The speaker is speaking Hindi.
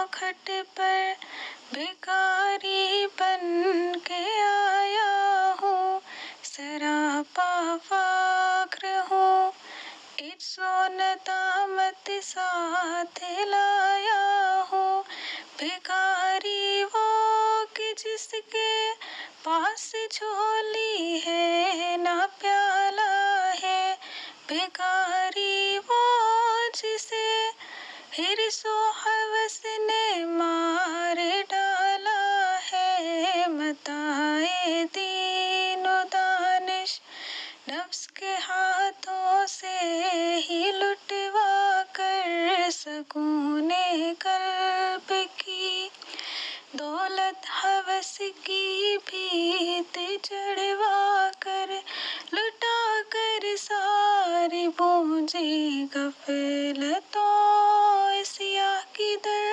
चौखट पर भिखारी बन के आया हूँ, सरापा फाक्र हूँ, एक सोनता मत साथ लाया हूँ। भिखारी वो कि जिसके पास झोली है ना प्याला है, भिखारी वो जिसे हिर्सो हवस ने मार डाला है। मताए दीनो दानिश नफ्स के हाथों से ही लुटवा कर, सकूने कल्ब की दौलत हवस की भीत चढ़वा कर, लुटा कर सारी पूंजी गफलतों सियाह की दर